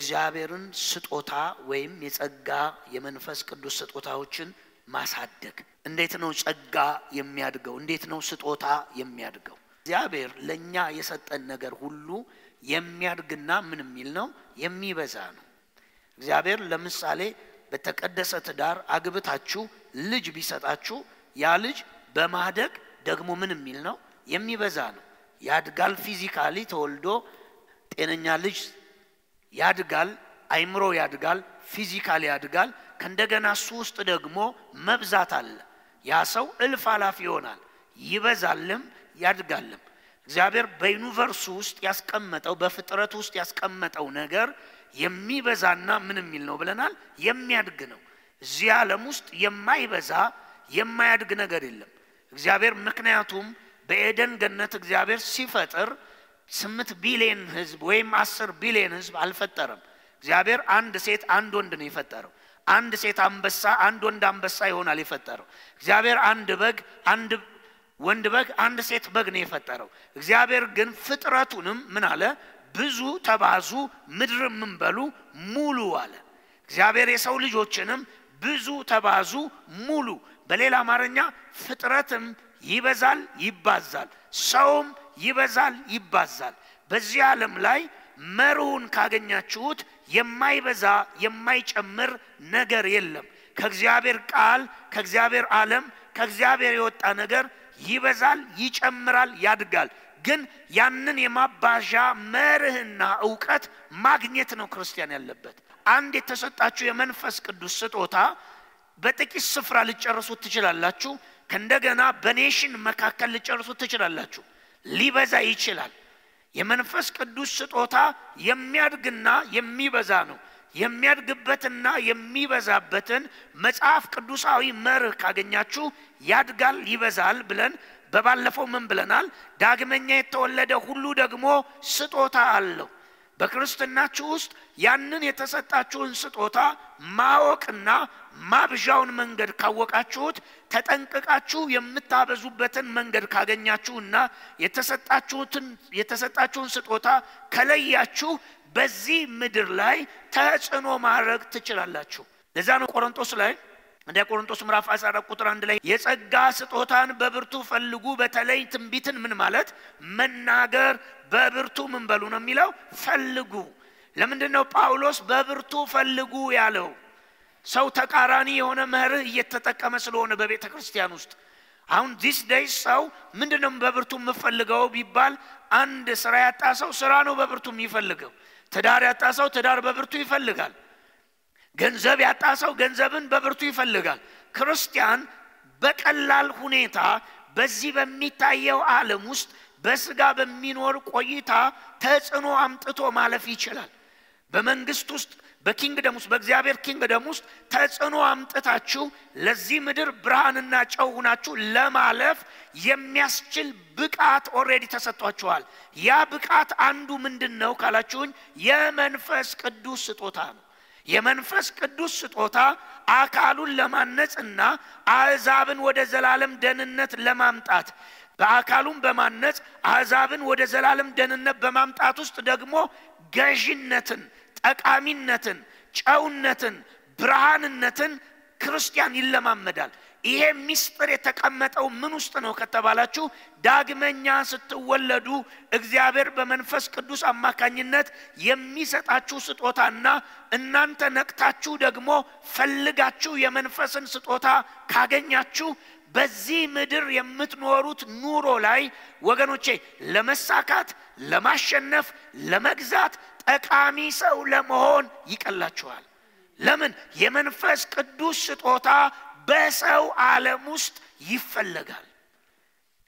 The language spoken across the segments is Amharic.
የእግዚአብሔርን ስጦታ ወይም የጸጋ የመንፈስ ቅዱስ ስጦታዎችን ማሳደግ እንዴት ነው ጸጋ የሚያድገው እንዴት ነው ስጦታ የሚያድገው እግዚአብሔር ለኛ የሰጠን ነገር ሁሉ የሚያድግና ምን የሚል ነው የሚበዛ ነው እግዚአብሔር ለምሳሌ በተቀደሰ ትዳር አግብታችሁ ልጅ ቢሰጣችሁ ያ ልጅ በማደግ ደግሞ ምን የሚል ነው የሚበዛ ነው ያድጋል ፊዚካሊ ተወልዶ ጤነኛ ልጅ ያድጋል አይምሮ ያድጋል ፊዚካሊ ያድጋል ከእንደገና እሱ ውስጥ ደግሞ መብዛት አለ ያ ሰው እልፍ አላፊ ይሆናል ይበዛልም ያድጋልም እግዚአብሔር በዩኒቨርሱ ውስጥ ያስቀመጠው በፍጥረት ውስጥ ያስቀመጠው ነገር የሚበዛና ምን የሚል ነው ብለናል የሚያድግ ነው እዚህ ዓለም ውስጥ የማይበዛ የማያድግ ነገር የለም እግዚአብሔር ምክንያቱም በኤደን ገነት እግዚአብሔር ሲፈጥር 8 ቢሊዮን ህዝብ ወይም 10 ቢሊዮን ህዝብ አልፈጠረም እግዚአብሔር አንድ ሴት አንድ ወንድ ነው የፈጠረው አንድ ሴት አንበሳ አንድ ወንድ አንበሳ ይሆናል የፈጠረው እግዚአብሔር አንድ በግ አንድ ወንድ በግ አንድ ሴት በግ ነው የፈጠረው እግዚአብሔር ግን ፍጥረቱንም ምን አለ ብዙ ተባዙ ምድርም ምን በሉ ሙሉ አለ እግዚአብሔር የሰው ልጆችንም ብዙ ተባዙ ሙሉ በሌላ አማርኛ ፍጥረትም ይበዛል ይባዛል ሰውም ይበዛል ይባዛል በዚህ ዓለም ላይ መሩን ካገኛችሁት የማይበዛ የማይጨምር ነገር የለም ከእግዚአብሔር ቃል ከእግዚአብሔር ዓለም ከእግዚአብሔር የወጣ ነገር ይበዛል ይጨምራል ያድጋል ግን ያንን የማባዣ መርህና ዕውቀት ማግኘት ነው ክርስቲያን ያለበት አንድ የተሰጣችሁ የመንፈስ ቅዱስ ስጦታ በጥቂት ስፍራ ልጨርሱት ትችላላችሁ ከእንደገና በኔሽን መካከል ልጨርሱት ትችላላችሁ ሊበዛ ይችላል የመንፈስ ቅዱስ ስጦታ የሚያድግና የሚበዛ ነው የሚያድግበትና የሚበዛበትን መጽሐፍ ቅዱሳዊ መርህ ካገኛችሁ ያድጋል ይበዛል ብለን በባለፈው ምን ብለናል ዳግመኛ የተወለደ ሁሉ ደግሞ ስጦታ አለው በክርስትናችሁ ውስጥ ያንን የተሰጣችሁን ስጦታ ማወቅና ማብዣውን መንገድ ካወቃችሁት ተጠንቅቃችሁ የምታበዙበትን መንገድ ካገኛችሁና የተሰጣችሁን ስጦታ ከለያችሁ በዚህ ምድር ላይ ተጽዕኖ ማድረግ ትችላላችሁ ለዛ ነው ቆሮንቶስ ላይ እንደ ቆሮንቶስ ምዕራፍ 14 ቁጥር 1 ላይ የጸጋ ስጦታን በብርቱ ፈልጉ በተለይ ትንቢትን ምን ማለት መናገር በብርቱ ምን በሉ ነው የሚለው ፈልጉ ለምንድነው ጳውሎስ በብርቱ ፈልጉ ያለው ሰው ተቃራኒ የሆነ መርህ እየተጠቀመ ስለሆነ በቤተ ክርስቲያን ውስጥ አሁን this day ሰው ምንድነው በብርቱ የምፈልገው ቢባል አንድ ስራ ያጣ ሰው ስራ ነው በብርቱ የሚፈልገው ትዳር ያጣ ሰው ትዳር በብርቱ ይፈልጋል ገንዘብ ያጣ ሰው ገንዘብን በብርቱ ይፈልጋል ክርስቲያን በቀላል ሁኔታ በዚህ በሚታየው ዓለም ውስጥ በስጋ በሚኖር ቆይታ ተጽዕኖ አምጥቶ ማለፍ ይችላል በመንግስት ውስጥ በኪንግደም ውስጥ በእግዚአብሔር ኪንግደም ውስጥ ተጽዕኖ አምጥታችሁ ለዚህ ምድር ብርሃንና ጨው ሆናችሁ ለማለፍ የሚያስችል ብቃት ኦሬዲ ተሰጥቷችኋል ያ ብቃት አንዱ ምንድነው ካላችሁኝ የመንፈስ ቅዱስ ስጦታ ነው የመንፈስ ቅዱስ ስጦታ አካሉን ለማነጽና አሕዛብን ወደ ዘላለም ደህንነት ለማምጣት በአካሉም በማነጽ አሕዛብን ወደ ዘላለም ደህንነት በማምጣት ውስጥ ደግሞ ገዢነትን ጠቃሚነትን ጨውነትን ብርሃንነትን ክርስቲያን ይለማመዳል ይሄ ሚስጥር የተቀመጠው ምን ውስጥ ነው ከተባላችሁ ዳግመኛ ስትወለዱ እግዚአብሔር በመንፈስ ቅዱስ አማካኝነት የሚሰጣችሁ ስጦታና እናንተ ነቅታችሁ ደግሞ ፈልጋችሁ የመንፈስን ስጦታ ካገኛችሁ በዚህ ምድር የምትኖሩት ኑሮ ላይ ወገኖቼ ለመሳካት ለማሸነፍ ለመግዛት ጠቃሚ ሰው ለመሆን ይቀላችኋል ለምን የመንፈስ ቅዱስ ስጦታ በሰው ዓለም ውስጥ ይፈልጋል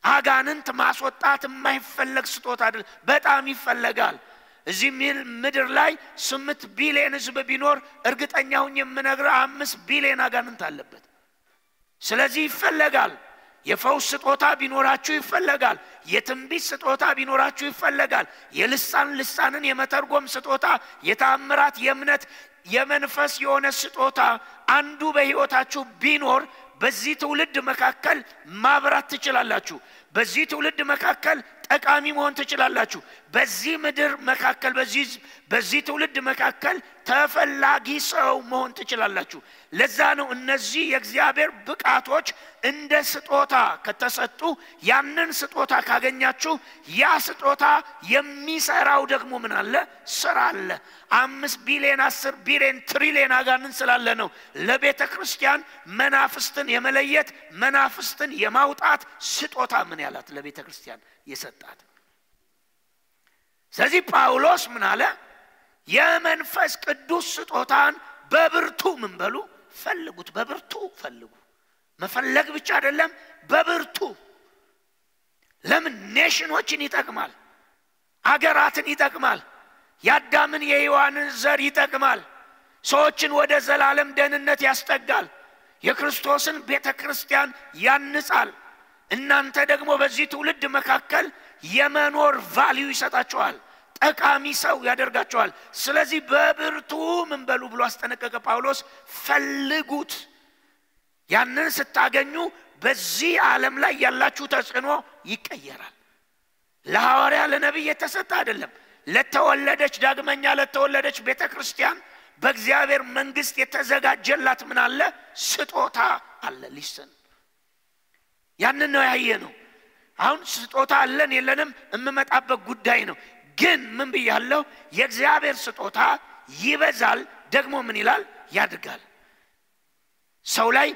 አጋንንት ማስወጣት የማይፈልግ ስጦታ አይደል በጣም ይፈልጋል እዚህ ምድር ላይ 8 ቢሊዮን ህዝብ ቢኖር እርግጠኛው የምነግር 5 ቢሊዮን አጋንንት አለበት ስለዚህ ይፈልጋል የፈውስ ስጦታ ቢኖራችሁ ይፈልጋል የትንቢት ስጦታ ቢኖራችሁ ይፈልጋል ልሳንን የመተርጎም ስጦታ የታምራት የእምነት የመንፈስ የሆነ ስጦታ አንዱ በህይወታችሁ ቢኖር በዚህ ትውልድ መካከል ማብራት ትችላላችሁ በዚህ ትውልድ መካከል ጠቃሚ መሆን ትችላላችሁ በዚህ ምድር መካከል በዚህ ትውልድ መካከል ተፈላጊ ሰው መሆን ትችላላችሁ። ለዛ ነው እነዚህ የእግዚአብሔር ብቃቶች እንደ ስጦታ ከተሰጡ ያንን ስጦታ ካገኛችሁ ያ ስጦታ የሚሰራው ደግሞ ምን አለ? ስራ አለ። 5 ቢሊዮን 10 ቢሊዮን ትሪሊዮን አጋንንት ስላለ ነው ለቤተ ክርስቲያን መናፍስትን የመለየት መናፍስትን የማውጣት ስጦታ ምን ያላት ለቤተ ክርስቲያን የሰጣት። ስለዚህ ጳውሎስ ምን አለ? የመንፈስ ቅዱስ ስጦታን በብርቱ ምን በሉ? ፈልጉት። በብርቱ ፈልጉ። መፈለግ ብቻ አይደለም፣ በብርቱ። ለምን? ኔሽኖችን ይጠቅማል፣ አገራትን ይጠቅማል፣ ያዳምን የሔዋንን ዘር ይጠቅማል፣ ሰዎችን ወደ ዘላለም ደህንነት ያስጠጋል፣ የክርስቶስን ቤተክርስቲያን ያንጻል። እናንተ ደግሞ በዚህ ትውልድ መካከል የመኖር ቫልዩ ይሰጣችኋል፣ ጠቃሚ ሰው ያደርጋችኋል። ስለዚህ በብርቱ ምን በሉ ብሎ አስጠነቀቀ ጳውሎስ። ፈልጉት። ያንን ስታገኙ በዚህ ዓለም ላይ ያላችሁ ተጽዕኖ ይቀየራል። ለሐዋርያ ለነብይ የተሰጠ አይደለም። ለተወለደች ዳግመኛ ለተወለደች ቤተክርስቲያን በእግዚአብሔር መንግስት የተዘጋጀላት ምን አለ? ስጦታ አለ። ሊስን ያንን ነው ያየነው። አሁን ስጦታ አለን የለንም እምመጣበት ጉዳይ ነው። ግን ምን ብያለሁ? የእግዚአብሔር ስጦታ ይበዛል፣ ደግሞ ምን ይላል? ያድጋል። ሰው ላይ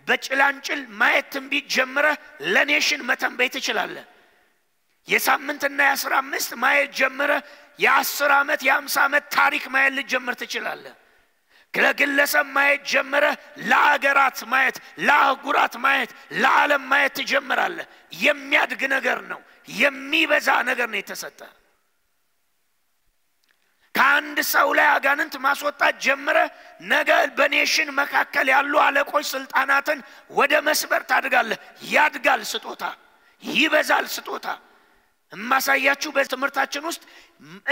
በጭላንጭል ማየት ትንቢት ጀምረህ ለኔሽን መተንበይ ትችላለህ። የሳምንትና የ15 ማየት ጀምረህ የ10 ዓመት የ50 ዓመት ታሪክ ማየት ልትጀምር ትችላለህ። ለግለሰብ ማየት ጀምረህ ለአገራት ማየት፣ ለአህጉራት ማየት፣ ለዓለም ማየት ትጀምራለህ። የሚያድግ ነገር ነው፣ የሚበዛ ነገር ነው የተሰጠ። ከአንድ ሰው ላይ አጋንንት ማስወጣት ጀምረህ ነገ በኔሽን መካከል ያሉ አለቆች ስልጣናትን ወደ መስበር ታድጋለህ። ያድጋል ስጦታ፣ ይበዛል ስጦታ። እማሳያችሁ በትምህርታችን ውስጥ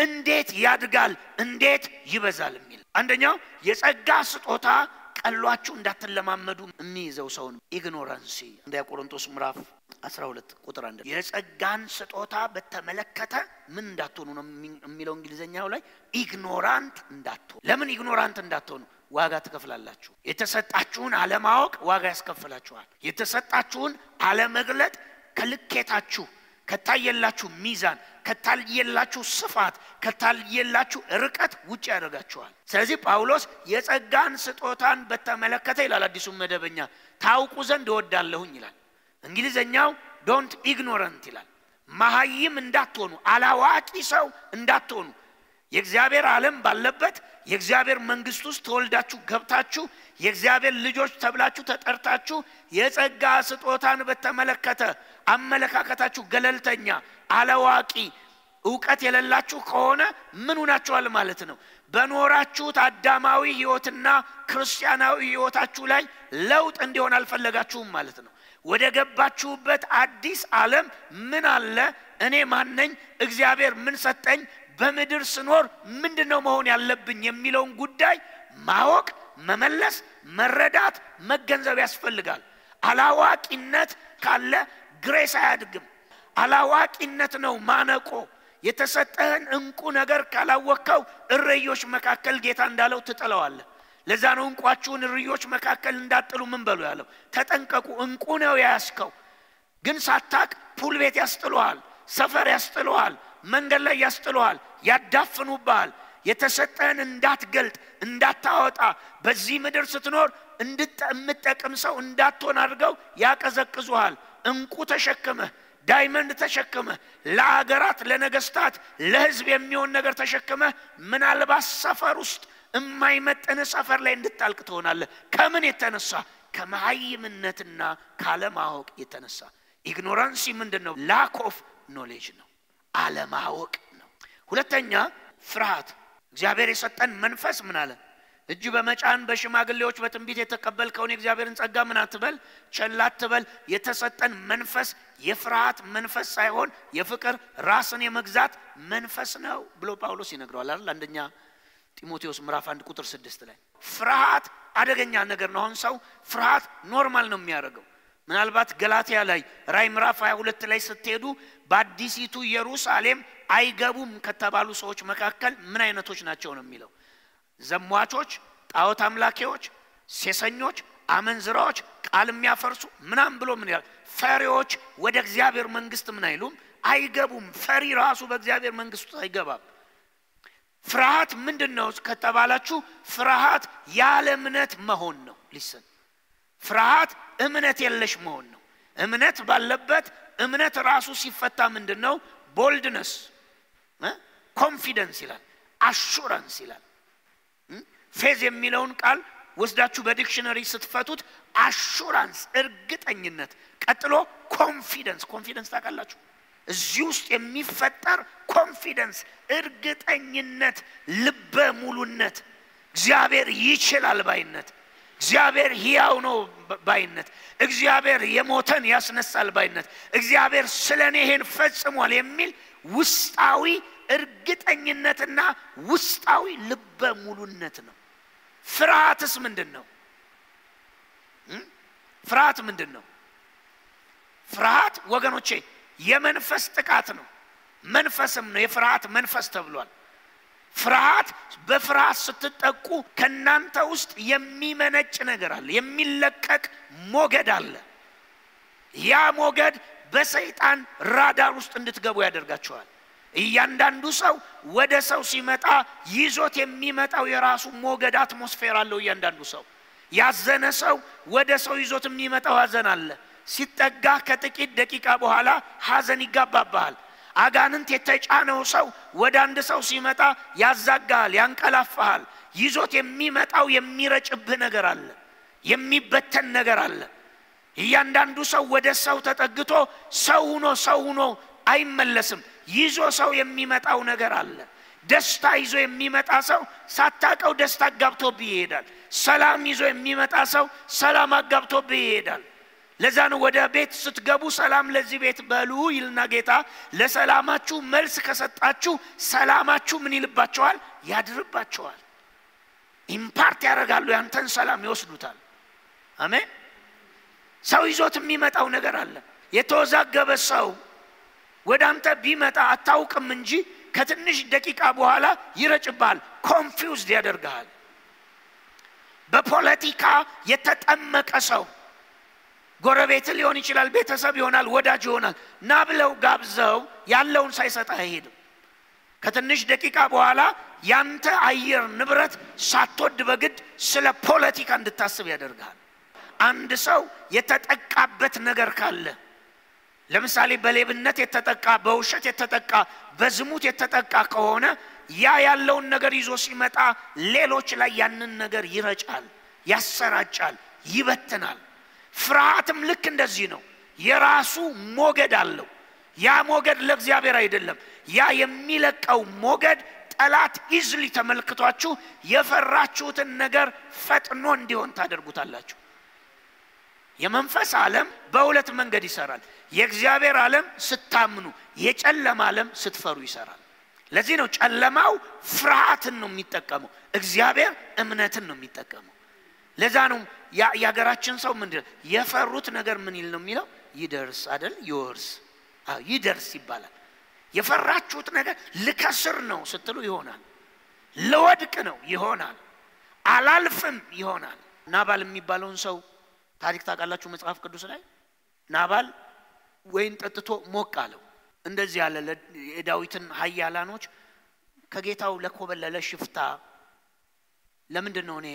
እንዴት ያድጋል እንዴት ይበዛል የሚል። አንደኛው የጸጋ ስጦታ ቀሏችሁ እንዳትለማመዱ የሚይዘው ሰውን ኢግኖራንሲ። እንደ ቆሮንቶስ ምዕራፍ 12 ቁጥር 1 የጸጋን ስጦታ በተመለከተ ምን እንዳትሆኑ ነው የሚለው እንግሊዘኛው ላይ። ኢግኖራንት እንዳትሆኑ። ለምን ኢግኖራንት እንዳትሆኑ? ዋጋ ትከፍላላችሁ። የተሰጣችሁን አለማወቅ ዋጋ ያስከፍላችኋል። የተሰጣችሁን አለመግለጥ ከልኬታችሁ ከታየላችሁ ሚዛን ከታየላችሁ ስፋት ከታየላችሁ ርቀት ውጭ ያደርጋችኋል። ስለዚህ ጳውሎስ የጸጋን ስጦታን በተመለከተ ይላል አዲሱ መደበኛ ታውቁ ዘንድ እወዳለሁኝ ይላል። እንግሊዘኛው ዶንት ኢግኖራንት ይላል። መሃይም እንዳትሆኑ፣ አላዋቂ ሰው እንዳትሆኑ። የእግዚአብሔር ዓለም ባለበት የእግዚአብሔር መንግስት ውስጥ ተወልዳችሁ ገብታችሁ የእግዚአብሔር ልጆች ተብላችሁ ተጠርታችሁ የጸጋ ስጦታን በተመለከተ አመለካከታችሁ ገለልተኛ አላዋቂ ዕውቀት የሌላችሁ ከሆነ ምን ሆናችኋል ማለት ነው? በኖራችሁት አዳማዊ ህይወትና ክርስቲያናዊ ህይወታችሁ ላይ ለውጥ እንዲሆን አልፈለጋችሁም ማለት ነው። ወደ ገባችሁበት አዲስ ዓለም ምን አለ? እኔ ማን ነኝ? እግዚአብሔር ምን ሰጠኝ? በምድር ስኖር ምንድነው መሆን ያለብኝ የሚለውን ጉዳይ ማወቅ፣ መመለስ፣ መረዳት፣ መገንዘብ ያስፈልጋል። አላዋቂነት ካለ ግሬስ አያድግም። አላዋቂነት ነው ማነቆ። የተሰጠህን እንቁ ነገር ካላወቀው እረዮች መካከል ጌታ እንዳለው ትጥለዋለህ። ለዛ ነው እንቋችሁን እረዮች መካከል እንዳጥሉ ምን በሉ ያለው? ተጠንቀቁ። እንቁ ነው ያስከው፣ ግን ሳታቅ ፑል ቤት ያስጥሉሃል፣ ሰፈር ያስጥሉሃል፣ መንገድ ላይ ያስጥሉሃል፣ ያዳፍኑብሃል። የተሰጠህን እንዳትገልጥ እንዳታወጣ በዚህ ምድር ስትኖር እንድትጠቅም ሰው እንዳትሆን አድርገው ያቀዘቅዙሃል። እንቁ ተሸክመህ ዳይመንድ ተሸክመህ ለአገራት ለነገስታት ለህዝብ የሚሆን ነገር ተሸክመህ ምናልባት ሰፈር ውስጥ የማይመጥን ሰፈር ላይ እንድታልቅ ትሆናለህ። ከምን የተነሳ? ከመሃይምነትና ካለማወቅ የተነሳ። ኢግኖራንሲ ምንድነው? ላክ ኦፍ ኖሌጅ ነው፣ አለማወቅ ነው። ሁለተኛ ፍርሃት። እግዚአብሔር የሰጠን መንፈስ ምን አለ? እጅ በመጫን በሽማግሌዎች በትንቢት የተቀበልከውን የእግዚአብሔርን ጸጋ ምን አትበል፣ ቸል አትበል። የተሰጠን መንፈስ የፍርሃት መንፈስ ሳይሆን የፍቅር ራስን የመግዛት መንፈስ ነው ብሎ ጳውሎስ ይነግረዋል አይደል? አንደኛ ጢሞቴዎስ ምዕራፍ 1 ቁጥር 6 ላይ ፍርሃት አደገኛ ነገር ነው። አሁን ሰው ፍርሃት ኖርማል ነው የሚያደርገው። ምናልባት ገላትያ ላይ ራዕይ ምዕራፍ 22 ላይ ስትሄዱ በአዲሲቱ ኢየሩሳሌም አይገቡም ከተባሉ ሰዎች መካከል ምን አይነቶች ናቸው ነው የሚለው? ዘሟቾች፣ ጣዖት አምላኪዎች፣ ሴሰኞች፣ አመንዝራዎች፣ ቃል የሚያፈርሱ ምናም ብሎ ምን ይላል? ፈሪዎች ወደ እግዚአብሔር መንግስት ምን አይሉም? አይገቡም። ፈሪ ራሱ በእግዚአብሔር መንግስት አይገባም። ፍርሃት ምንድነው ከተባላችሁ ፍርሃት ያለ እምነት መሆን ነው። ሊሰን ፍርሃት እምነት የለሽ መሆን ነው። እምነት ባለበት እምነት ራሱ ሲፈታ ምንድነው? ቦልድነስ ኮንፊደንስ ይላል፣ አሹራንስ ይላል። ፌዝ የሚለውን ቃል ወስዳችሁ በዲክሽነሪ ስትፈቱት አሹራንስ እርግጠኝነት፣ ቀጥሎ ኮንፊደንስ ታውቃላችሁ? እዚህ ውስጥ የሚፈጠር ኮንፊደንስ እርግጠኝነት፣ ልበ ሙሉነት፣ እግዚአብሔር ይችላል ባይነት፣ እግዚአብሔር ሕያው ነው ባይነት፣ እግዚአብሔር የሞተን ያስነሳል ባይነት፣ እግዚአብሔር ስለኔ ይሄን ፈጽሟል የሚል ውስጣዊ እርግጠኝነትና ውስጣዊ ልበ ሙሉነት ነው። ፍርሃትስ ምንድነው? ፍርሃት ምንድነው? ፍርሃት ወገኖቼ የመንፈስ ጥቃት ነው። መንፈስም ነው። የፍርሃት መንፈስ ተብሏል። ፍርሃት በፍርሃት ስትጠቁ ከናንተ ውስጥ የሚመነጭ ነገር አለ፣ የሚለቀቅ ሞገድ አለ። ያ ሞገድ በሰይጣን ራዳር ውስጥ እንድትገቡ ያደርጋቸዋል። እያንዳንዱ ሰው ወደ ሰው ሲመጣ ይዞት የሚመጣው የራሱ ሞገድ አትሞስፌር አለው። እያንዳንዱ ሰው ያዘነ ሰው ወደ ሰው ይዞት የሚመጣው ሐዘን አለ። ሲጠጋ ከጥቂት ደቂቃ በኋላ ሐዘን ይጋባባል። አጋንንት የተጫነው ሰው ወደ አንድ ሰው ሲመጣ ያዛጋል፣ ያንቀላፋል። ይዞት የሚመጣው የሚረጭብህ ነገር አለ፣ የሚበተን ነገር አለ። እያንዳንዱ ሰው ወደ ሰው ተጠግቶ ሰው ሆኖ አይመለስም። ይዞ ሰው የሚመጣው ነገር አለ። ደስታ ይዞ የሚመጣ ሰው ሳታቀው ደስታ አጋብቶብህ ይሄዳል። ሰላም ይዞ የሚመጣ ሰው ሰላም አጋብቶብህ ይሄዳል። ለዛ ነው ወደ ቤት ስትገቡ ሰላም ለዚህ ቤት በሉ ይልና ጌታ ለሰላማችሁ መልስ ከሰጣችሁ ሰላማችሁ ምን ይልባቸዋል? ያድርባቸዋል። ኢምፓርት ያደርጋሉ፣ ያንተን ሰላም ይወስዱታል። አሜን። ሰው ይዞት የሚመጣው ነገር አለ። የተወዛገበ ሰው ወደ አንተ ቢመጣ አታውቅም እንጂ ከትንሽ ደቂቃ በኋላ ይረጭባል፣ ኮንፊውዝድ ያደርጋል። በፖለቲካ የተጠመቀ ሰው ጎረቤት ሊሆን ይችላል፣ ቤተሰብ ይሆናል፣ ወዳጅ ይሆናል። ናብለው ጋብዘው ያለውን ሳይሰጣ አይሄድም። ከትንሽ ደቂቃ በኋላ ያንተ አየር ንብረት ሳትወድ በግድ ስለ ፖለቲካ እንድታስብ ያደርጋል። አንድ ሰው የተጠቃበት ነገር ካለ ለምሳሌ በሌብነት የተጠቃ፣ በውሸት የተጠቃ፣ በዝሙት የተጠቃ ከሆነ ያ ያለውን ነገር ይዞ ሲመጣ ሌሎች ላይ ያንን ነገር ይረጫል፣ ያሰራጫል፣ ይበትናል። ፍርሃትም ልክ እንደዚህ ነው። የራሱ ሞገድ አለው። ያ ሞገድ ለእግዚአብሔር አይደለም። ያ የሚለቀው ሞገድ ጠላት ኢዝሊ ተመልክቷችሁ የፈራችሁትን ነገር ፈጥኖ እንዲሆን ታደርጉታላችሁ። የመንፈስ ዓለም በሁለት መንገድ ይሰራል። የእግዚአብሔር ዓለም ስታምኑ፣ የጨለማ ዓለም ስትፈሩ ይሰራል። ለዚህ ነው ጨለማው ፍርሃትን ነው የሚጠቀመው፣ እግዚአብሔር እምነትን ነው የሚጠቀመው። ለዛ ነው ያገራችን ሰው ምንድነው የፈሩት ነገር ምን ይል ነው የሚለው? ይደርስ አይደል? ይወርስ። ይደርስ ይባላል። የፈራችሁት ነገር ልከስር ነው ስትሉ ይሆናል፣ ለወድቅ ነው ይሆናል፣ አላልፍም ይሆናል። ናባል የሚባለውን ሰው ታሪክ ታውቃላችሁ? መጽሐፍ ቅዱስ ላይ ናባል ወይን ጠጥቶ ሞቅ አለው። እንደዚህ ያለ የዳዊትን ኃያላኖች ከጌታው ለኮበለለ ሽፍታ ለምንድነው እኔ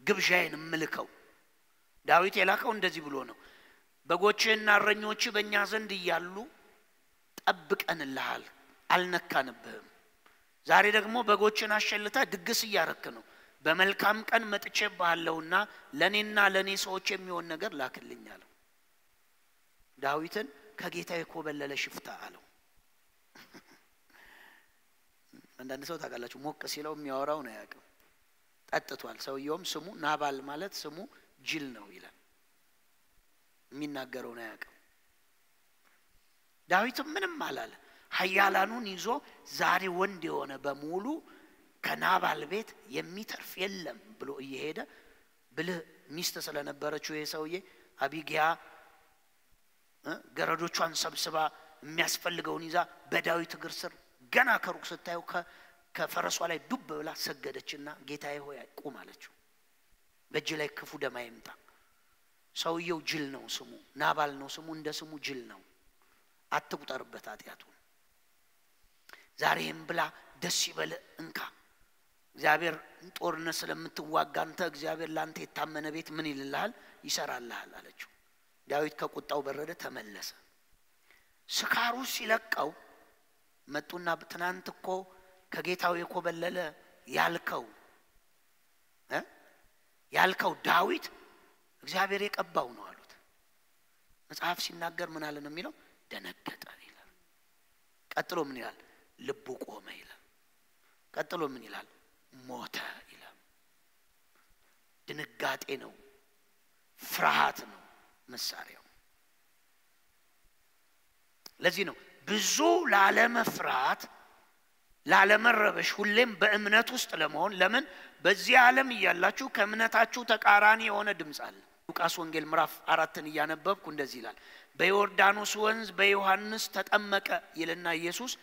ግብዣዬን ምልከው? ዳዊት የላከው እንደዚህ ብሎ ነው፣ በጎችና እረኞች በእኛ ዘንድ እያሉ ጠብቀንልሃል፣ አልነካንብህም። ዛሬ ደግሞ በጎችን አሸልታ ድግስ እያረክ ነው። በመልካም ቀን መጥቼብሃለሁና ለኔና ለኔ ሰዎች የሚሆን ነገር ላክልኝ አለው። ዳዊትን ከጌታ የኮበለለ ሽፍታ አለው። አንዳንድ ሰው ታውቃላችሁ ሞቅ ሲለው የሚያወራው ነው ያውቀው። ጠጥቷል። ሰውየውም ስሙ ናባል ማለት ስሙ ጅል ነው ይላል። የሚናገረው ነው ያውቀው። ዳዊትም ምንም አላለ። ኃያላኑን ይዞ ዛሬ ወንድ የሆነ በሙሉ ከናባል ቤት የሚተርፍ የለም ብሎ እየሄደ ብልህ ሚስት ስለነበረችው የሰውዬ አቢጊያ ገረዶቿን ሰብስባ የሚያስፈልገውን ይዛ በዳዊት እግር ስር ገና ከሩቅ ስታየው ከፈረሷ ላይ ዱብ ብላ ሰገደችና ጌታዬ ሆይ ቁም አለችው። በእጅ ላይ ክፉ ደም አይምጣ። ሰውየው ጅል ነው ስሙ፣ ናባል ነው ስሙ፣ እንደ ስሙ ጅል ነው። አትቁጠርበት ኃጢአቱን። ዛሬም ብላ ደስ ይበል እንካ። እግዚአብሔር ጦርነት ስለምትዋጋ አንተ እግዚአብሔር ላንተ የታመነ ቤት ምን ይልልሃል? ይሰራልሃል አለችው። ዳዊት ከቁጣው በረደ፣ ተመለሰ። ስካሩ ሲለቀው መጡና ትናንት እኮ ከጌታው የኮበለለ ያልከው ዳዊት እግዚአብሔር የቀባው ነው አሉት። መጽሐፍ ሲናገር ምን አለ ነው የሚለው? ደነገጠ ይላል። ቀጥሎ ምን ይላል? ልቡ ቆመ ይላል። ቀጥሎ ምን ይላል? ሞተ ይላል። ድንጋጤ ነው፣ ፍርሃት ነው መሳሪያው። ለዚህ ነው ብዙ ላለመፍራት ላለመረበሽ ሁሌም በእምነት ውስጥ ለመሆን። ለምን? በዚህ ዓለም እያላችሁ ከእምነታችሁ ተቃራኒ የሆነ ድምጽ አለ። ሉቃስ ወንጌል ምዕራፍ 4ን እያነበብኩ እንደዚህ ይላል። በዮርዳኖስ ወንዝ በዮሐንስ ተጠመቀ ይልና ኢየሱስ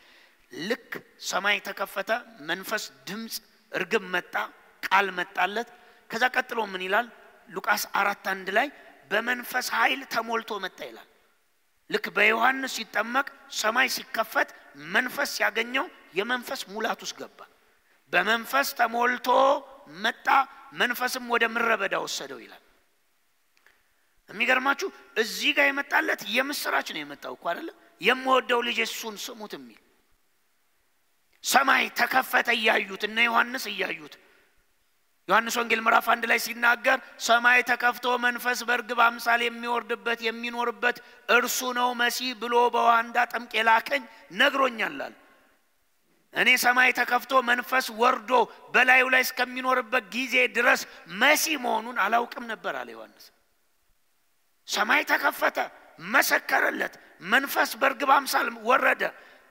ልክ ሰማይ ተከፈተ፣ መንፈስ ድምጽ እርግብ መጣ፣ ቃል መጣለት። ከዛ ቀጥሎ ምን ይላል? ሉቃስ 4:1 ላይ በመንፈስ ኃይል ተሞልቶ መጣ ይላል። ልክ በዮሐንስ ሲጠመቅ ሰማይ ሲከፈት መንፈስ ያገኘው የመንፈስ ሙላት ውስጥ ገባ። በመንፈስ ተሞልቶ መጣ፣ መንፈስም ወደ ምረበዳ ወሰደው ይላል። የሚገርማችሁ እዚህ ጋር የመጣለት የምስራች ነው የመጣው እኮ አይደለ? የምወደው ልጅ እሱን ስሙት የሚል ሰማይ ተከፈተ እያዩት እነ ዮሐንስ እያዩት። ዮሐንስ ወንጌል ምዕራፍ 1 ላይ ሲናገር ሰማይ ተከፍቶ መንፈስ በርግብ አምሳል የሚወርድበት የሚኖርበት እርሱ ነው መሲህ ብሎ በውሃ እንዳጠምቅ የላከኝ ነግሮኛል አለ። እኔ ሰማይ ተከፍቶ መንፈስ ወርዶ በላዩ ላይ እስከሚኖርበት ጊዜ ድረስ መሲህ መሆኑን አላውቅም ነበር አለ ዮሐንስ። ሰማይ ተከፈተ፣ መሰከረለት፣ መንፈስ በርግብ አምሳል ወረደ፣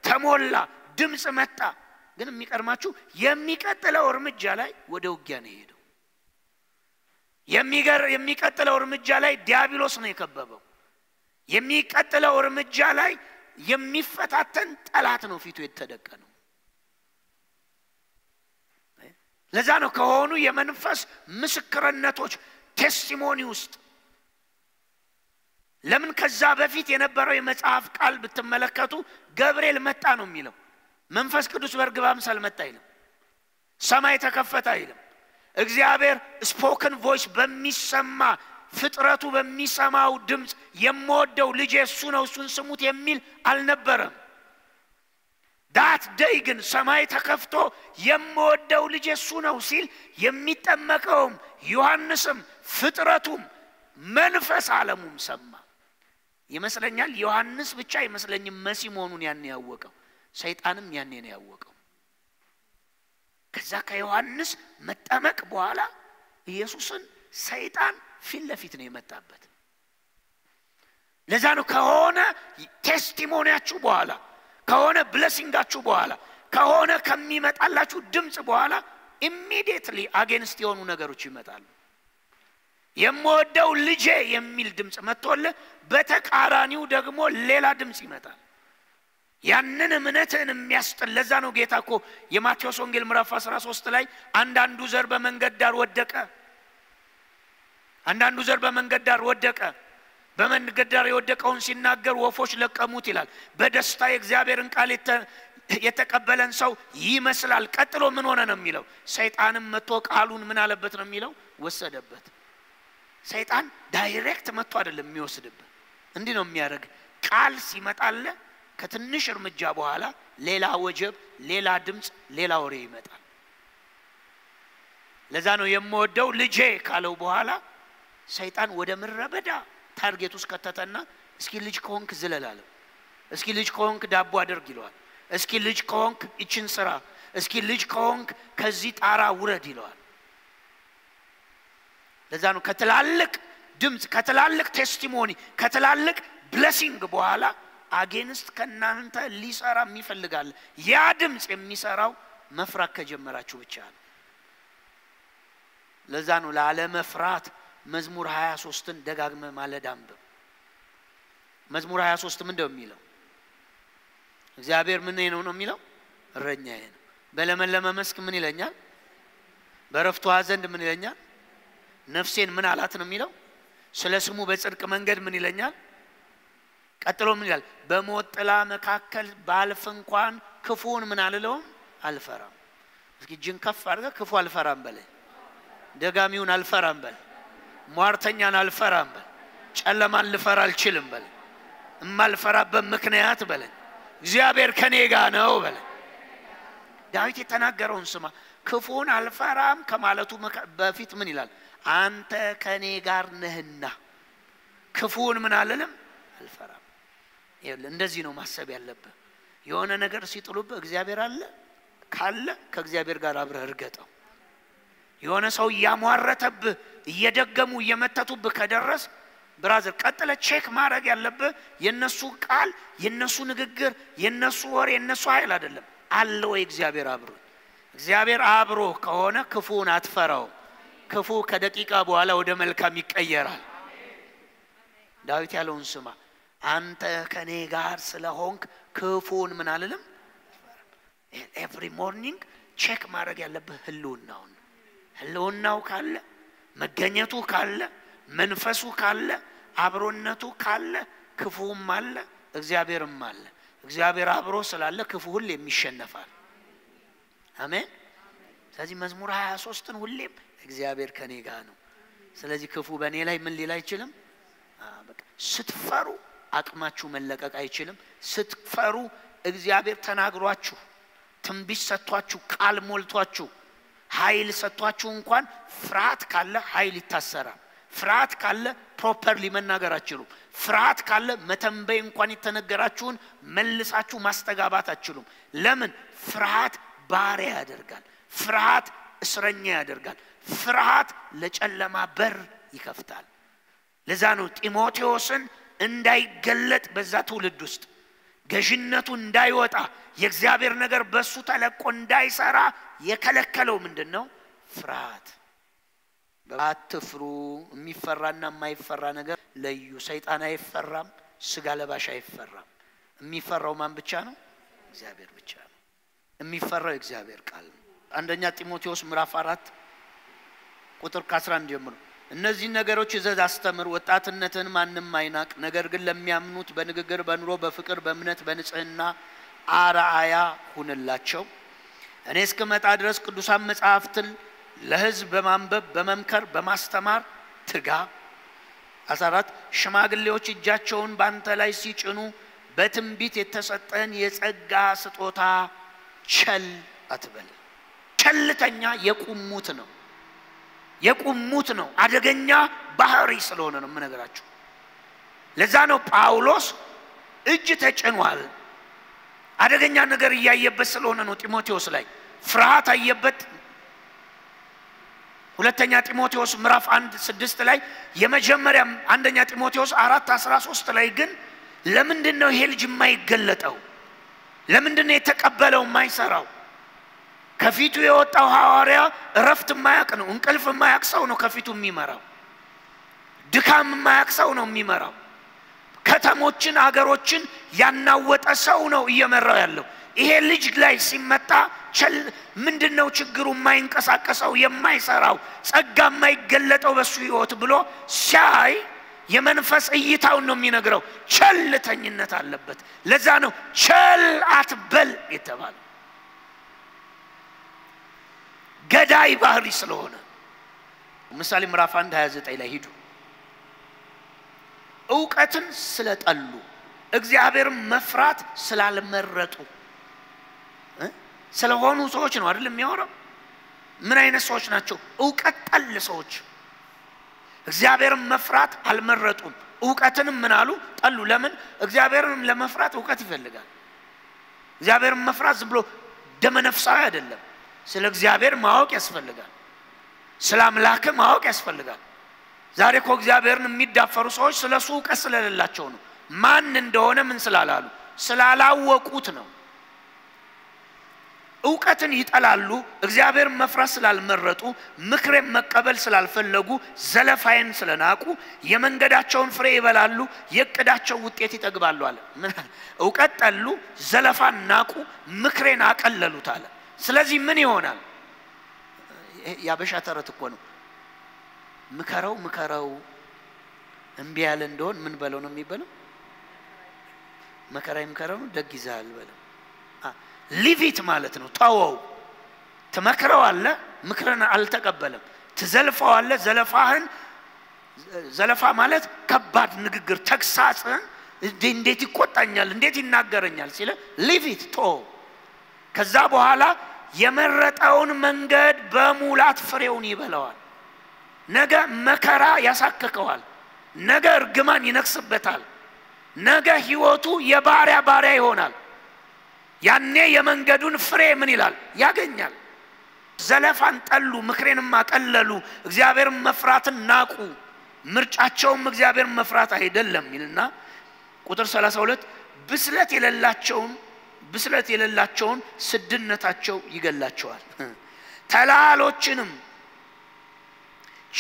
ተሞላ፣ ድምጽ መጣ። ግን የሚቀርማችሁ የሚቀጥለው እርምጃ ላይ ወደ ውጊያ ነው የሄደው። የሚቀጥለው እርምጃ ላይ ዲያብሎስ ነው የከበበው። የሚቀጥለው እርምጃ ላይ የሚፈታተን ጠላት ነው ፊቱ የተደቀነው። ለዛ ነው ከሆኑ የመንፈስ ምስክርነቶች ቴስቲሞኒ ውስጥ ለምን ከዛ በፊት የነበረው የመጽሐፍ ቃል ብትመለከቱ ገብርኤል መጣ ነው የሚለው። መንፈስ ቅዱስ በርግብ አምሳል መጣ አይልም። ሰማይ ተከፈተ አይልም። እግዚአብሔር ስፖከን ቮይስ በሚሰማ ፍጥረቱ በሚሰማው ድምጽ የምወደው ልጄ እሱ ነው እሱን ስሙት የሚል አልነበረም። ዳት ደይ ግን ሰማይ ተከፍቶ የምወደው ልጄ እሱ ነው ሲል የሚጠመቀውም ዮሐንስም ፍጥረቱም መንፈስ ዓለሙም ሰማ። ይመስለኛል ዮሐንስ ብቻ ይመስለኝም መሲህ መሆኑን ያን ያወቀው፣ ሰይጣንም ያኔ ነው ያወቀው። ከዛ ከዮሐንስ መጠመቅ በኋላ ኢየሱስን ሰይጣን ፊት ለፊት ነው የመጣበት። ለዛ ነው ከሆነ ቴስቲሞኒያችሁ በኋላ ከሆነ ብሌሲንጋችሁ በኋላ ከሆነ ከሚመጣላችሁ ድምጽ በኋላ ኢሚዲየትሊ አጌንስት የሆኑ ነገሮች ይመጣሉ። የምወደው ልጄ የሚል ድምጽ መጥቶለ በተቃራኒው ደግሞ ሌላ ድምጽ ይመጣል። ያንን እምነትን የሚያስጥል። ለዛ ነው ጌታ እኮ የማቴዎስ ወንጌል ምዕራፍ 13 ላይ አንዳንዱ ዘር በመንገድ ዳር ወደቀ፣ አንዳንዱ ዘር በመንገድ ዳር ወደቀ። በመንገድ ዳር የወደቀውን ሲናገር ወፎች ለቀሙት ይላል። በደስታ የእግዚአብሔርን ቃል የተቀበለን ሰው ይመስላል። ቀጥሎ ምን ሆነ ነው የሚለው? ሰይጣንም መጥቶ ቃሉን ምን አለበት ነው የሚለው? ወሰደበት። ሰይጣን ዳይሬክት መጥቶ አይደለም የሚወስድበት። እንዲህ ነው የሚያደርግ። ቃል ሲመጣለ ከትንሽ እርምጃ በኋላ ሌላ ወጀብ፣ ሌላ ድምጽ፣ ሌላ ወሬ ይመጣል። ለዛ ነው የምወደው ልጄ ካለው በኋላ ሰይጣን ወደ ምረበዳ ታርጌት ውስጥ ከተተና እስኪ ልጅ ከሆንክ ዝለላለው፣ እስኪ ልጅ ከሆንክ ዳቦ አድርግ ይለዋል፣ እስኪ ልጅ ከሆንክ እቺን ስራ፣ እስኪ ልጅ ከሆንክ ከዚህ ጣራ ውረድ ይለዋል። ለዛ ነው ከትላልቅ ድምጽ ከትላልቅ ቴስቲሞኒ ከትላልቅ ብሌሲንግ በኋላ አጌንስት ከናንተ ሊሰራ የሚፈልጋል። ያ ድምጽ የሚሰራው መፍራት ከጀመራችሁ ብቻ ነው። ለዛ ነው ለዓለም መፍራት መዝሙር 23ን ደጋግመ ማለዳ አንብብ። መዝሙር 23 ምንድነው የሚለው? እግዚአብሔር ምን ነው የሚለው? እረኛዬ ነው። በለመለመ መስክ ምን ይለኛል? በረፍቱ ዘንድ ምን ይለኛል? ነፍሴን ምን አላት ነው የሚለው? ስለ ስሙ በጽድቅ መንገድ ምን ይለኛል? ቀጥሎ ምን ይላል? በሞት ጥላ መካከል ባልፍ እንኳን ክፉን ምን አልለውም አልፈራም። እስኪ እጅን ከፍ አድርገህ ክፉ አልፈራም በል። ደጋሚውን አልፈራም በል። ሟርተኛን አልፈራም በል። ጨለማን ልፈራ አልችልም በል። እማልፈራበት ምክንያት በል እግዚአብሔር ከኔ ጋር ነው በል። ዳዊት የተናገረውን ስማ። ክፉን አልፈራም ከማለቱ በፊት ምን ይላል? አንተ ከኔ ጋር ነህና ክፉን ምን አልልም አልፈራም። ይኸውልህ እንደዚህ ነው ማሰብ ያለብህ። የሆነ ነገር ሲጥሉብህ እግዚአብሔር አለ ካለ ከእግዚአብሔር ጋር አብረህ እርገጠው። የሆነ ሰው ያሟረተብህ እየደገሙ እየመተቱብህ ከደረስ ብራዘር ቀጥለ ቼክ ማድረግ ያለብህ የነሱ ቃል የነሱ ንግግር የነሱ ወሬ የነሱ ኃይል አይደለም። አለ ወይ እግዚአብሔር አብሮ? እግዚአብሔር አብሮ ከሆነ ክፉን አትፈራው። ክፉ ከደቂቃ በኋላ ወደ መልካም ይቀየራል። ዳዊት ያለውን ስማ። አንተ ከኔ ጋር ስለሆንክ ክፉን ምን አልልም። ኤቭሪ ሞርኒንግ ቼክ ማድረግ ያለብህ ህልውናው ካለ መገኘቱ ካለ መንፈሱ ካለ አብሮነቱ ካለ ክፉም አለ እግዚአብሔርም አለ። እግዚአብሔር አብሮ ስላለ ክፉ ሁሉ የሚሸነፋል። አሜን። ስለዚህ መዝሙር 23ን ሁሌም እግዚአብሔር ከኔ ጋር ነው። ስለዚህ ክፉ በኔ ላይ ምን ሊል አይችልም። በቃ ስትፈሩ አቅማችሁ መለቀቅ አይችልም። ስትፈሩ እግዚአብሔር ተናግሯችሁ ትንቢት ሰጥቷችሁ ቃል ሞልቷችሁ ኃይል ሰጥቷችሁ እንኳን ፍርሃት ካለ ኃይል ይታሰራል። ፍርሃት ካለ ፕሮፐርሊ መናገር አትችሉም። ፍርሃት ካለ መተንበይ እንኳን የተነገራችሁን መልሳችሁ ማስተጋባት አትችሉም። ለምን? ፍርሃት ባሪያ ያደርጋል። ፍርሃት እስረኛ ያደርጋል። ፍርሃት ለጨለማ በር ይከፍታል። ለዛ ነው ጢሞቴዎስን እንዳይገለጥ በዛ ትውልድ ውስጥ ገዥነቱ እንዳይወጣ የእግዚአብሔር ነገር በሱ ተለቆ እንዳይሰራ የከለከለው ምንድነው? ፍርሃት። አትፍሩ። የሚፈራና የማይፈራ ነገር ለዩ። ሰይጣን አይፈራም፣ ስጋ ለባሽ አይፈራም። የሚፈራው ማን ብቻ ነው? እግዚአብሔር ብቻ ነው። የሚፈራው እግዚአብሔር ቃል ነው። አንደኛ ጢሞቴዎስ ምዕራፍ 4 ቁጥር 11 ጀምሮ እነዚህ ነገሮች እዘዝ አስተምር፣ ወጣትነትን ማንንም አይናቅ፣ ነገር ግን ለሚያምኑት በንግግር በኑሮ በፍቅር በእምነት በንጽህና አርአያ ሁንላቸው። እኔ እስከመጣ ድረስ ቅዱሳን መጻሕፍትን ለሕዝብ በማንበብ በመምከር በማስተማር ትጋ። 14 ሽማግሌዎች እጃቸውን ባንተ ላይ ሲጭኑ በትንቢት የተሰጠን የጸጋ ስጦታ ቸል አትበል። ቸልተኛ የቁሙት ነው። አደገኛ ባህሪ ስለሆነ ነው የምነግራችሁ። ለዛ ነው ጳውሎስ እጅ ተጭኗል። አደገኛ ነገር ያያየበት ስለሆነ ነው ጢሞቴዎስ ላይ ፍርሃት አየበት። ሁለተኛ ጢሞቴዎስ ምዕራፍ 1:6 ላይ የመጀመሪያ አንደኛ ጢሞቴዎስ 4:13 ላይ ግን ለምንድነው ይሄ ልጅ የማይገለጠው? ለምንድነው የተቀበለው የማይሰራው? ከፊቱ የወጣው ሐዋርያ እረፍት የማያውቅ ነው። እንቅልፍ የማያውቅ ሰው ነው ከፊቱ የሚመራው። ድካም የማያውቅ ሰው ነው የሚመራው። ከተሞችን አገሮችን ያናወጠ ሰው ነው እየመራው ያለው። ይሄ ልጅ ላይ ሲመጣ ምንድነው ችግሩ? የማይንቀሳቀሰው የማይሰራው ጸጋ የማይገለጠው በሱ ህይወት ብሎ ሲያይ የመንፈስ እይታው ነው የሚነግረው። ቸልተኝነት አለበት። ለዛ ነው ቸል አትበል የተባለው። ገዳይ ባህሪ ስለሆነ ምሳሌ ምዕራፍ 1:29 ላይ ሂዱ። ዕውቀትን ስለጠሉ እግዚአብሔርን መፍራት ስላልመረጡ ስለሆኑ ሰዎች ነው አይደል የሚያወራው? ምን አይነት ሰዎች ናቸው? ዕውቀት ጠል ሰዎች። እግዚአብሔርን መፍራት አልመረጡም። ዕውቀትንም ምን አሉ? ጠሉ። ለምን? እግዚአብሔርን ለመፍራት ዕውቀት ይፈልጋል። እግዚአብሔርን መፍራት ዝም ብሎ ደመነፍሳዊ አይደለም። ስለ እግዚአብሔር ማወቅ ያስፈልጋል። ስለ አምላክ ማወቅ ያስፈልጋል። ዛሬ እኮ እግዚአብሔርን የሚዳፈሩ ሰዎች ስለሱ ዕውቀት ስለሌላቸው ነው። ማን እንደሆነ ምን ስላላሉ ስላላወቁት ነው። ዕውቀትን ይጠላሉ እግዚአብሔር መፍራት ስላልመረጡ ምክሬን መቀበል ስላልፈለጉ ዘለፋዬን ስለናቁ የመንገዳቸውን ፍሬ ይበላሉ የቅዳቸው ውጤት ይጠግባሉ አለ ዕውቀት ጠሉ ዘለፋን ናቁ ምክሬን አቀለሉት አለ ስለዚህ ምን ይሆናል ያበሻ ተረት እኮ ነው ምከረው እንቢ ያለ እንደሆነ ምን በለው ነው የሚበለው መከራይ ምከረው ደግ ይዛል በለው ሊቪት ማለት ነው ታወው ተመከረው አለ ምክረና አልተቀበለም ተዘልፈው አለ ዘለፋ ማለት ከባድ ንግግር ተክሳጽን እንዴት ይቆጣኛል እንዴት ይናገረኛል ሲለ ሊቪት ቶ ከዛ በኋላ የመረጠውን መንገድ በሙላት ፍሬውን ይበላዋል ነገ መከራ ያሳከከዋል ነገ እርግማን ይነክስበታል ነገ ህይወቱ የባሪያ ይሆናል ያኔ የመንገዱን ፍሬ ምን ይላል ያገኛል ዘለፋን ጠሉ ምክሬንም አቀለሉ እግዚአብሔርን መፍራትን ናቁ ምርጫቸውም እግዚአብሔርን መፍራት አይደለም ይልና ቁጥር 32 ብስለት የሌላቸውን ስድነታቸው ይገላቸዋል ተላሎችንም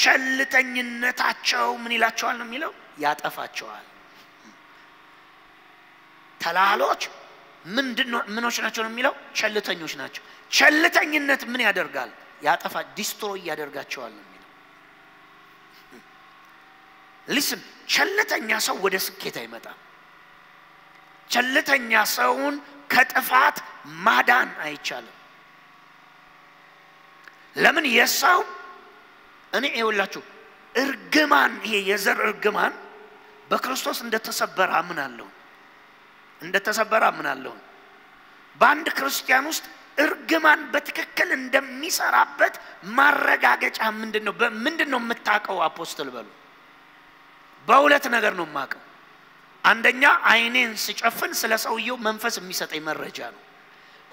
ቸልተኝነታቸው ምን ይላቸዋል ነው የሚለው ያጠፋቸዋል ተላሎች ምንድነው ናቸው ነው የሚለው ቸልተኞች ናቸው ቸልተኝነት ምን ያደርጋል ያጠፋ ዲስትሮይ ያደርጋቸዋል ነው የሚለው listen ቸልተኛ ሰው ወደ ስኬት አይመጣም ቸልተኛ ሰውን ከጥፋት ማዳን አይቻልም ለምን የሰው እኔ ይወላችሁ እርግማን ይሄ የዘር እርግማን በክርስቶስ እንደተሰበረ አምናለሁ በአንድ ክርስቲያን ውስጥ እርግማን በትክክል እንደሚሰራበት ማረጋገጫ ምንድነው የምታቀው አፖስቶል በሉ በሁለት ነገር ነው ማቀው አንደኛ አይኔን ሲጨፍን ስለ ሰውየው መንፈስ የሚሰጠኝ መረጃ ነው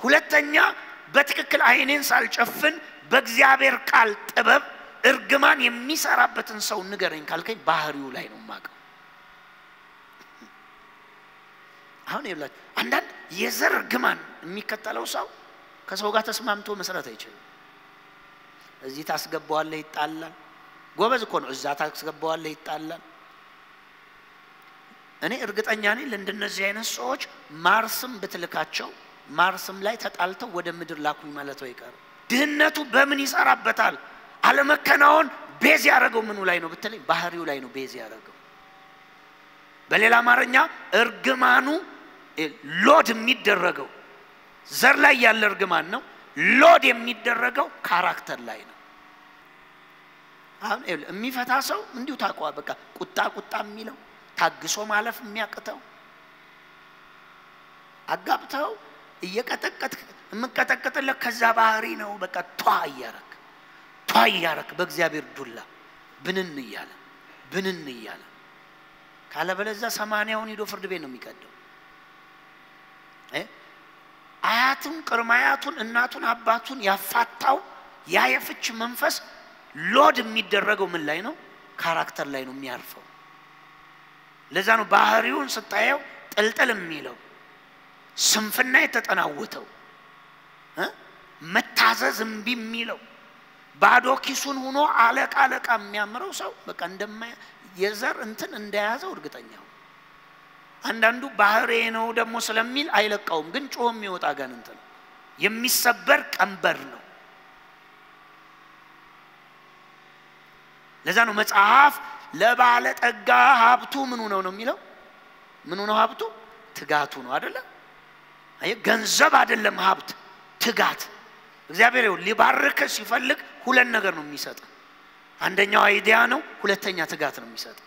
ሁለተኛ በትክክል አይኔን ሳልጨፍን በእግዚአብሔር ቃል ጥበብ እርግማን የሚሰራበትን ሰው ንገረኝ ካልከኝ ባህሪው ላይ ነው ማቀው አሁን ይላል አንዳንድ የዘር እርግማን የሚከተለው ሰው ከሰው ጋር ተስማምቶ መስራት አይችልም እዚህ ታስገባዋለህ ይጣላል ጎበዝ እኮ ነው እዛ ታስገባዋለህ ይጣላል እኔ እርግጠኛ ነኝ ለእንደነዚህ አይነት ሰዎች ማርስም ብትልካቸው ማርስም ላይ ተጣልተው ወደ ምድር ላኩኝ ማለት አይቀር ድህነቱ በምን ይሰራበታል አለመከናውን ቤዝ ያረጋው ምኑ ላይ ነው ብትለኝ ባህሪው ላይ ነው ቤዝ ያረጋው በሌላ አማርኛ እርግማኑ ሎድ የሚደረገው ዘር ላይ ያለ እርግማን ነው ሎድ የሚደረገው ካራክተር ላይ ነው አሁን የሚፈታ ሰው እንዲሁ ታቋ በቃ ቁጣ የሚለው ታግሶ ማለፍ የሚያቀተው አጋብተው እየቀጠቀጠለ ከዛ ባህሪ ነው በቃ ቷያረክ በእግዚአብሔር ዱላ ብንን ይያለ ካለ በለዛ 80ውን ሄዶ ፍርድ ቤት ነው የሚቀደው አያቱን ቅርማያቱን እናቱን አባቱን ያፋታው ያ የፍች መንፈስ ሎድ የሚደረገው ምን ላይ ነው ካራክተር ላይ ነው የሚያርፈው ለዛ ነው ባህሪውን ስታየው ጥልጥል የሚለው ስንፍና የተጠናወተው መታዘዝ እምቢ የሚለው ባዶ ኪሱን ሆኖ አለቃ የሚያምረው ሰው በቃ የዘር እንትን እንደያዘው እርግጠኛው አንዳንዱ ባህሪ ነው ደሞ ስለሚል አይለቀውም ግን ጮም ይወጣ ጋንንት ነው የሚሰበር ቀንበር ነው ለዛ ነው መጽሐፍ ለባለ ጠጋ ሀብቱ ምኑ ነው የሚለው ምኑ ነው ሀብቱ ትጋቱ ነው አይደለ አይ ገንዘብ አይደለም ሀብት ትጋት እግዚአብሔር ሊባርክ ሲፈልግ ሁለት ነገር ነው የሚሰጥ አንደኛው አይዲያ ነው ሁለተኛ ትጋት ነው የሚሰጥ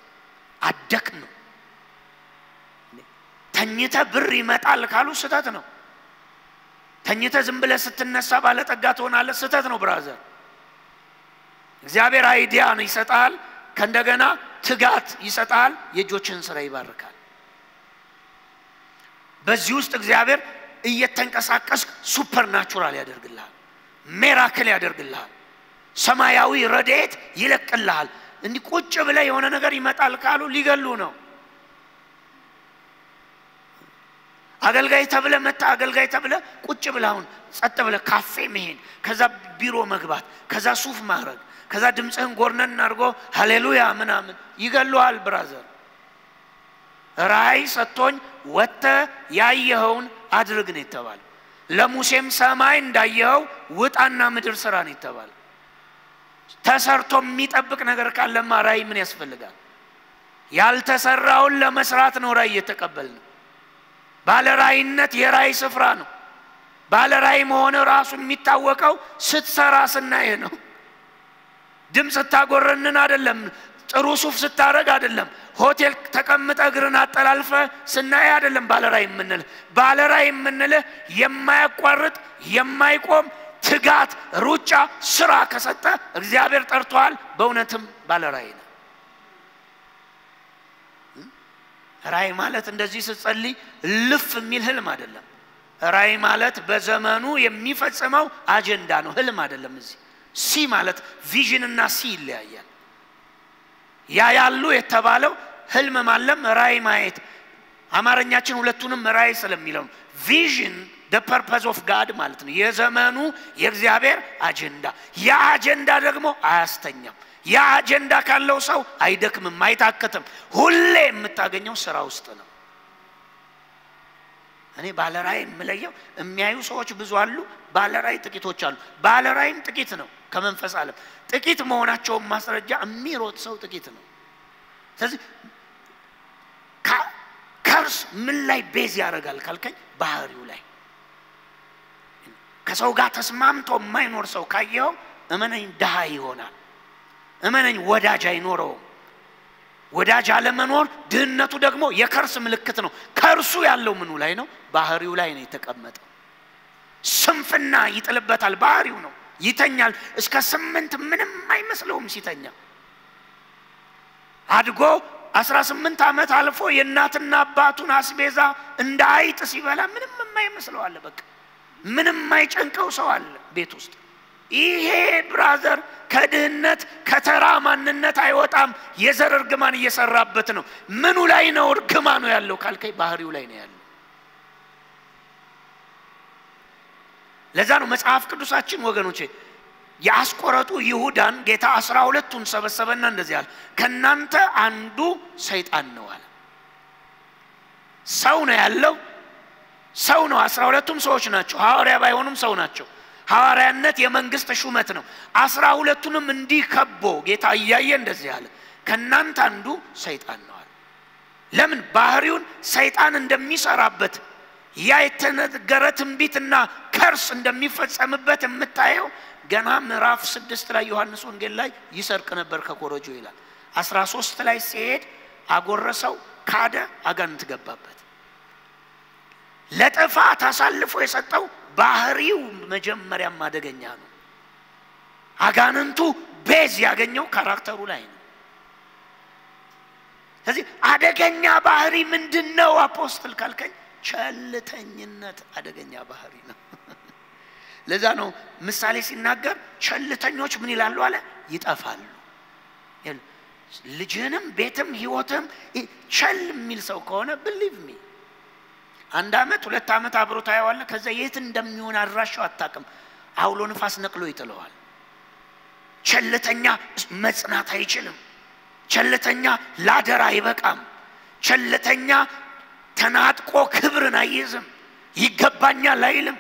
አደክ ነው ተኝተ ብር ይመጣል ካሉ ስተት ነው ተኝተ ዝም ብለ ስትነሳ ባለ ጠጋ ትሆናለህ ስተት ነው ብራዘር እግዚአብሔር አይዲያ ነው ይሰጣል ከእንደገና ትጋት ይሰጣል የጆችን ስራ ይባርካል በዚህ ውስጥ እግዚአብሔር እየተንቀሳቀስ ሱፐርናቹራል ያደርግልሃል ሚራክል ያደርግልሃል ሰማያዊ ረድኤት ይለቅልሃል እንዲ ቁጭ ብለ የሆነ ነገር ይመጣል ካሉ ሊገሉ ነው አገልጋይ ተብለ መጣ አገልጋይ ተብለ ቁጭ ብለ አሁን ጸጥ ብለ ካፌ መሄድ ከዛ ቢሮ መግባት ከዛ ሱፍ ማድረግ ከዛ ድምጽህን ጎርነን አድርጎ ሃሌሉያ ምናምን ይገሉሃል ብራዘር ራይ ሰጥቶኝ ወተ ያየኸውን አድርግ ነው የተባለ ለሙሴም ሰማይ እንዳየው ውጣና ምድር ስራ ነው የተባለ ተሰርቶ የሚጠብቅ ነገር ካለማ ራይ ምን ያስፈልጋል ያልተሰራውን ለመስራት ነው ራይ የተቀበልን ባለ ራይነት የራይ ስፍራ ነው ባለ ራይ መሆን ራሱ የሚታወቀው ስትሰራ ስናየ ነው ድምጽ ታጎረንን አይደለም ጥሩ ሱፍ ስታረግ አይደለም ሆቴል ተቀምጠ እግርን አጠላልፈ ስናየ አይደለም ባለ ራይ የምንል የማያቋርጥ የማይቆም ትጋት ሩጫ ስራ ከሰጠ እግዚአብሔር ጠርቷል በእውነትም ባለ ራይ ነው ራይ ማለት እንደዚህ ስትጸልይ ልፍ የሚል ህልም አይደለም ራይ ማለት በዘመኑ የሚፈጽመው አጀንዳ ነው ህልም አይደለም እዚህ ሲ ማለት ቪዥን እና ሲ ይለያያል ያ ያሉ የተባለው ህልም ማለም ራይ ማየት አማርኛችን ሁለቱንም ራይ ስለሚለው ቪዥን the purpose of God ማለት ነው የዘመኑ የእግዚአብሔር አጀንዳ ያ አጀንዳ ደግሞ አያስተኛም ያ አጀንዳ ካለው ሰው አይደክምም አይታከተም ሁሌ የምታገኘው ስራ ውስጥ ነው እኔ ባለ ራይ የምለየው የሚያዩ ሰዎች ብዙ አሉ ባለ ራይ ጥቂቶች አሉ ባለ ራይም ጥቂት ነው ከመንፈስ ዓለም ጥቂት መሆናቸው ማስረጃ የሚሮጥ ሰው ጥቂት ነው ስለዚህ ከርስ ምን ላይ ቤዝ ያደርጋል ካልከኝ ባህሪው ላይ ከሰው ጋር ተስማምቶ የማይኖር ሰው ካየው እመነኝ ደሃ ይሆናል እመነኝ ወዳጅ አይኖረው ወዳጅ አለመኖር ድህነቱ ደግሞ የከርስ ምልክት ነው ከርሱ ያለው ምኑ ላይ ነው ባህሪው ላይ ነው የተቀመጠው ስንፍና ይጥልበታል ባህሪው ነው ይተኛል እስከ 8 ምንም አይመስለውም ሲተኛ አድጎ 18 አመት አልፎ የእናትና አባቱን አስቤዛ እንዳይጥ ሲበላ ምንም የማይመስለው አለ በቃ ምንም የማይጨንቀው ሰው አለ ቤት ውስጥ ይሄ ብራዘር ከድህነት ከተራ ማንነት አይወጣም የዘር እርግማን እየሰራበት ነው ምኑ ላይ ነው እርግማኑ ያለው ካልከይ ባህሪው ላይ ነው ያለው ለዛ ነው መጽሐፍ ቅዱሳችን ወገኖቼ ያስቆረጡ ይሁዳን ጌታ 12ቱን ሰበሰበና እንደዚህ አለ ከናንተ አንዱ ሰይጣን ነው አለ ሰው ነው ያለው ሰው ነው 12ቱም ሰዎች ናቸው ሐዋርያ ባይሆኑም ሰው ናቸው ሐዋርያነት የመንግስት ሹመት ነው 12ቱንም እንዲከቦ ጌታ ያያየ እንደዚህ አለ ከናንተ አንዱ ሰይጣን ነው አለ ለምን ባህሪውን ሰይጣን እንደሚሰራበት ያ የተነገረ ትንቢትና ከርስ እንደሚፈጸምበት የምታየው ገና ምዕራፍ 6 ላይ ዮሐንስ ወንጌል ላይ ይሰርቅ ነበር ከኮረጆ ይላል 13 ላይ ሲሄድ አጎረሰው ካደ አጋንንት ገባበት ለጥፋት አሳልፎ የሰጠው ባህሪው መጀመሪያም አደገኛ ነው አጋንንቱ ቤዝ ያገኘው ካራክተሩ ላይ ነው ስለዚህ አደገኛ ባህሪ ምንድነው አፖስቶል ካልከኝ ቸልተኝነት አደገኛ ባህሪ ነው ለዛ ነው ምሳሌ ሲናገር ቸልተኞች ምን ይላሉ አለ ይጠፋሉ ልጅንም ቤትም ህይወትም ቸል የሚል ሰው ከሆነ believe me አንድ አመት 2 አመት አብሮ ታያዋለ ከዛ የት እንደሚሆን አድራሻው አጣቀም አውሎ ንፋስ ነቅሎ ይጥለዋል ቸልተኛ መጽናት አይችልም ቸልተኛ ላደራ አይበቃም ቸልተኛ ተናጥቆ ክብርን አይይዝም ይገባኛል አይልም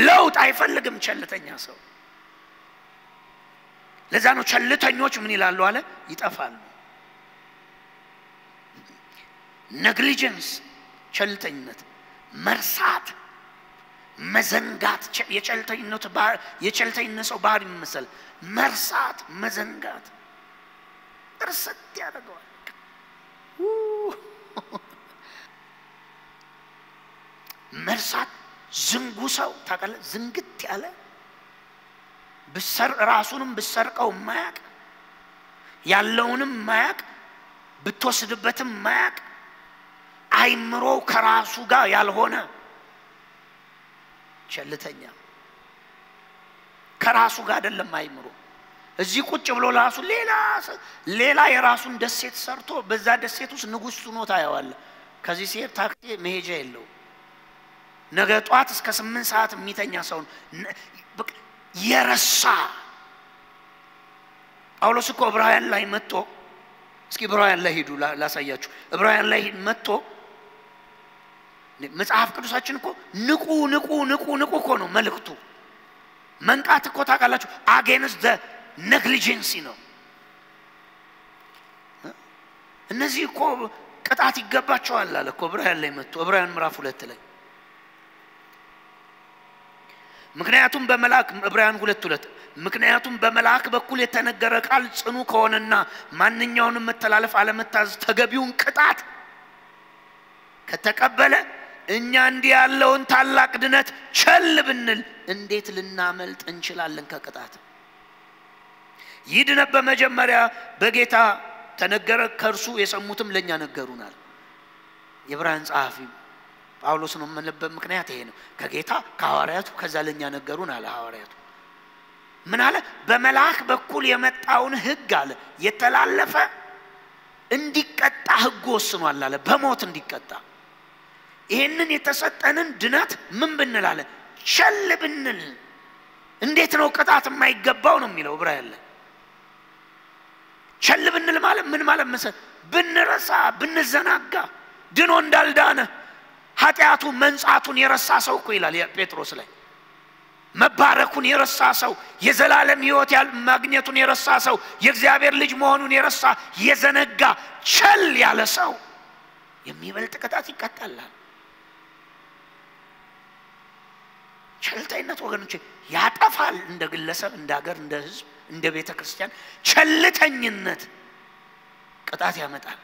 ለውጥ አይፈልግም ቸልተኛ ሰው ለዛ ነው ቸልተኞች ምን ይላሉ አለ ይጠፋሉ negligence ቸልተኝነት መርሳት መዘንጋት የቸልተኝነት ሰው ባህሪ መሰል መርሳት መዘንጋት እርሰት ያደርገዋል መርሳት ዝንጉ ሰው ታቀለ ዝንግት ያለ በሰር ራሱንም በሰርቀው ማያቅ ያለውንም ማያቅ ብትወስድበትም ማያቅ አይምሮ ከራሱ ጋር ያልሆነ ቸልተኛ ከራሱ ጋር አይደለም አይምሮ እዚህ ቁጭ ብሎ ራሱ ሌላ የራሱን ደሴት ሰርቶ በዛ ደሴት ውስጥ ንጉስ ሆኖ ታያዋለ ከዚህ ሲሄድ ታክሲ መሄጃ የለው ነገ ጧት እስከ 8 ሰዓት የሚተኛ ሰው የረሳ ጳውሎስ እኮ ዕብራውያን ላይ መጥቶ እስኪ ዕብራውያን ላይ ሄዱ ላሳያችሁ ዕብራውያን ላይ መጥቶ መጽሐፍ ቅዱሳችን እኮ ንቁ እኮ ነው መልእክቱ መንቃት እኮ ታውቃላችሁ against the negligence ነው እነዚህ እኮ ቅጣት ይገባቸዋል አለ እኮ ዕብራውያን ላይ መጥቶ ዕብራውያን ምዕራፍ 2 ላይ ምክንያቱም በመላእክ ዕብራውያን 2:2 ምክንያቱም በመላእክ በኩል የተነገረ ቃል ጽኑ ከሆነና ማንኛውንም መተላለፍ አለመታዘዝ ተገቢውን ቅጣት ከተቀበለ እኛ እንዲህ ያለውን ታላቅ ድነት ቸል ብንል እንዴት ልናመልጥ እንችላለን ከቅጣት ይድነ በመጀመሪያ በጌታ ተነገረ ከርሱ የሰሙትም ለኛ ነገሩናል የዕብራውያን ጸሐፊ ጳውሎስ ነው የምንልበት ምክንያት ይሄ ነው ከጌታ ከሐዋርያቱ ከዛ ለኛ ነገሩናል ሐዋርያቱ ምን አለ በመላእክ በኩል የመጣውን ሕግ አለ የተላለፈ እንዲቀጣ ሕግ ወስኗል አለ በሞት እንዲቀጣ ይሄንን የተሰጠንን ድነት ምን ብንል አለ ቸል ብንል እንዴት ነው ቅጣት የማይገባው ነው የሚለው ዕብራውያን ላይ ቸል ብንል ማለት ምን ማለት መሰለ ብንረሳ ብንዘናጋ ድኖ እንዳልዳነ ኃጢያቱ መንጻቱን የረሳ ሰው እኮ ይላል ጴጥሮስ ላይ መባረኩን የረሳ ሰው የዘላለም ሕይወት ማግኘቱን የረሳ ሰው የእግዚአብሔር ልጅ መሆኑን የረሳ የዘነጋ ቸል ያለ ሰው የሚበልጥ ቅጣት ይቀጣል ቸልተኝነት ወገኖቼ ያጠፋል እንደ ግለሰብ እንደ ሀገር እንደ ህዝብ እንደ ቤተ ክርስቲያን ቸልተኝነት ቅጣት ያመጣል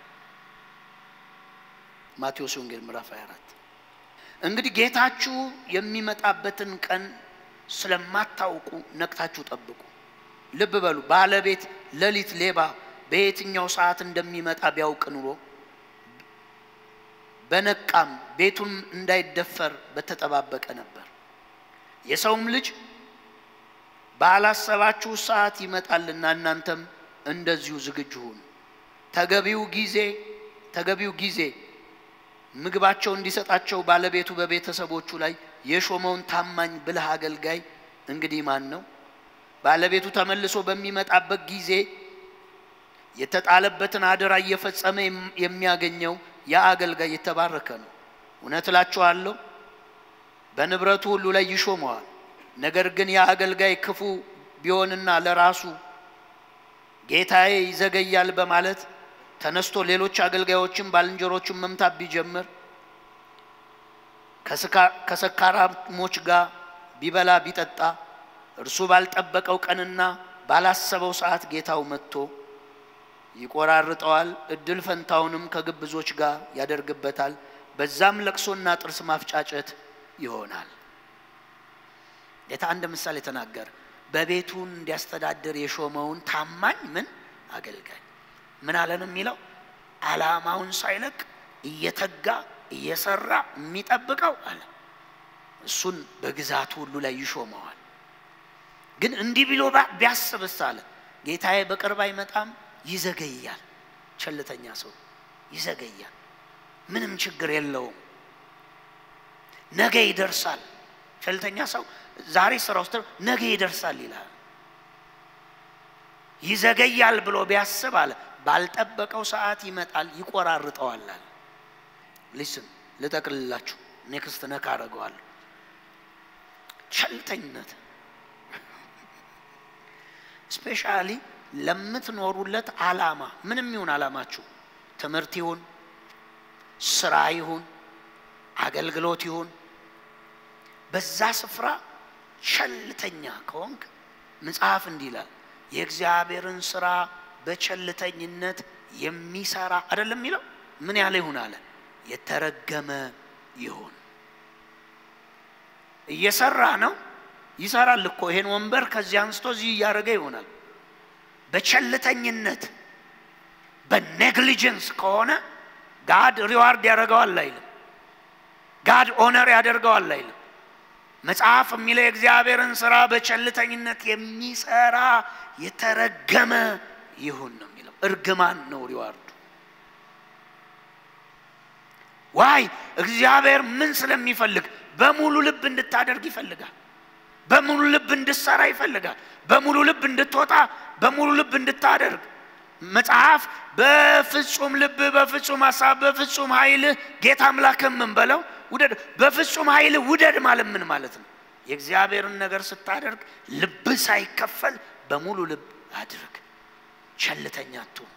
ማቴዎስ ወንጌል ምዕራፍ 24 እንግዲህ ጌታችሁ የሚመጣበትን ቀን ስለማታውቁ ነቅታችሁ ጠብቁ ልብ በሉ ባለቤት ሌሊት ሌባ በየትኛው ሰዓት እንደሚመጣ ቢያውቅ ኑሮ በነቃም ቤቱን እንዳይደፈር በተጠባበቀ ነበር የሰውም ልጅ ባላሰባችሁ ሰዓት ይመጣልና እናንተም እንደዚሁ ዝግጁ ሁኑ ተገቢው ጊዜ ምግባቸው እንዲሰጣቸው ባለቤቱ በቤተሰቦቹ ላይ የሾመውን ታማኝ ብልህ አገልጋይ እንግዲህ ማን ነው ባለቤቱ ተመልሶ በሚመጣበት ጊዜ የተጣለበትን አደራ እየፈጸመ የሚያገኘው ያ አገልጋይ የተባረከ ነው እውነት እላችኋለሁ በንብረቱ ሁሉ ላይ ይሾመዋል ነገር ግን ያ አገልጋይ ክፉ ቢሆንና ለራሱ ጌታዬ ይዘገያል በማለት ተነስቶ ሌሎች አገልጋዮችን ባልንጀሮችን መምታት ቢጀምር ከሰካራሞች ጋር ቢበላ ቢጠጣ እርሱ ባልጠበቀው ቀንና ባላሰበው ሰዓት ጌታው መጥቶ ይቆራርጠዋል እድል ፈንታውንም ከግብዞች ጋር ያደርግበታል በዛም ለቅሶና ጥርስ ማፍጫጨት ይሆናል ጌታ አንድ ምሳሌ ተናገረ በቤቱን እንዲያስተዳድር የሾመውን ታማኝ ምን አገልጋይ ምን አለን የሚለው ዓላማውን ሳይለቅ እየተጋ እየሰራ የሚጠብቀው አለ እሱን በግዛቱ ሁሉ ላይ ይሾመዋል ግን እንዲህ ብሎ ቢያስብስ አለ ጌታዬ በቅርብ አይመጣም ይዘገያል ቸልተኛ ሰው ይዘገያል ምንም ችግር የለውም ነገ ይደርሳል ቸልተኛ ሰው ዛሬ ስራው ውስጥ ነገ ይደርሳል ይላል ይዘገያል ብሎ ቢያስብ አለ ባልጠበቀው ሰዓት ይመጣል ይቆራርጠዋል አለ listen ለተቀልላችሁ ኔክስት ነካ አረጋዋል ቸልተኝነት ስፔሻሊ ለምትኖሩለት ዓላማ ምንም ይሁን ዓላማችሁ ትምህርት ይሁን ስራ ይሁን አገልግሎት ይሁን በዛ ስፍራ ቸልተኛ ከሆንክ መጽሐፍ እንዲላል የእግዚአብሔርን ስራ በቸልተኝነት የሚሰራ አይደለም የሚለው ምን ያለ ይሁን አለ የተረገመ ይሁን እየሰራ ነው ይሰራል እኮ ይሄን ወንበር ከዚህ አንስቶ እዚህ ያረገ ይሆናል በቸልተኝነት በኔግሊጀንስ ከሆነ ጋድ ሪዋርድ ያደርገዋል አይልም ጋድ ኦነር ያደርገዋል አይልም መጽሐፍ የሚለው የእግዚአብሔርን ስራ በቸልተኝነት የሚሰራ የተረገመ ይሁን ነው የሚለው እርግማን ነው ሪዋርዱ ዋይ እግዚአብሔር ምን ስለሚፈልግ በሙሉ ልብ እንድታደርግ ይፈልጋል። በሙሉ ልብ እንድትሰራ ይፈልጋል። በሙሉ ልብ እንድትወጣ በሙሉ ልብ እንድታደርግ መጽሐፍ በፍጹም ልብ በፍጹም ሐሳብ በፍጹም ኃይል ጌታ አምላክህን ምን በለው ውደድ። በፍጹም ኃይል ውደድ ማለት ምን ማለት ነው? የእግዚአብሔርን ነገር ስታደርግ ልብ ሳይከፈል በሙሉ ልብ አድርግ። ቸልተኛ አትሁን።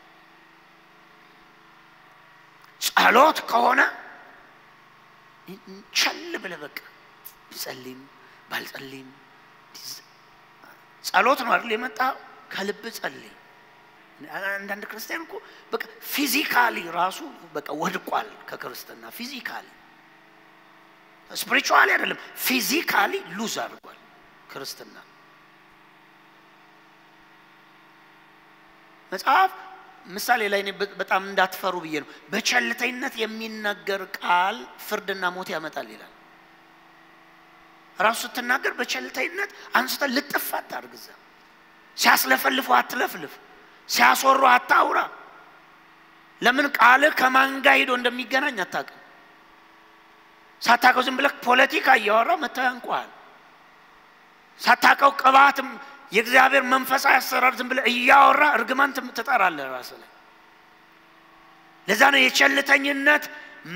ጸሎት ከሆነ ቸል ብለህ በቃ ቢጸልይም ባልጸልይም ጸሎት ነው አይደል የመጣው? ከልብ ጸልይ። አንዳንድ ክርስቲያን እኮ በቃ ፊዚካሊ ራሱ በቃ ወድቋል ከክርስትና። ፊዚካሊ ስፒሪቹዋሊ አይደለም ፊዚካሊ ሉዝ አድርጓል ክርስትና። መጽሐፍ ምሳሌ ላይ በጣም እንዳትፈሩ ብዬ ነው። በቸልተኝነት የሚነገር ቃል ፍርድና ሞት ያመጣል ይላል። ራሱ ስትናገር በቸልተኝነት አንስተ ልጥፍ አታርግዛ። ሲያስለፈልፉ አትለፍልፍ፣ ሲያስወሩ አታውራ። ለምን ቃል ከማን ጋር ሄዶ እንደሚገናኝ አታውቅም። ሳታውቀው ዝም ብለህ ፖለቲካ እያወራ መታንቋል። ሳታውቀው ቅባትም የእግዚአብሔር መንፈሳዊ አሰራር ዝም ብለህ እያወራ እርግማን ትጠራለህ ራስህ ላይ። ለዛ ነው የቸልተኝነት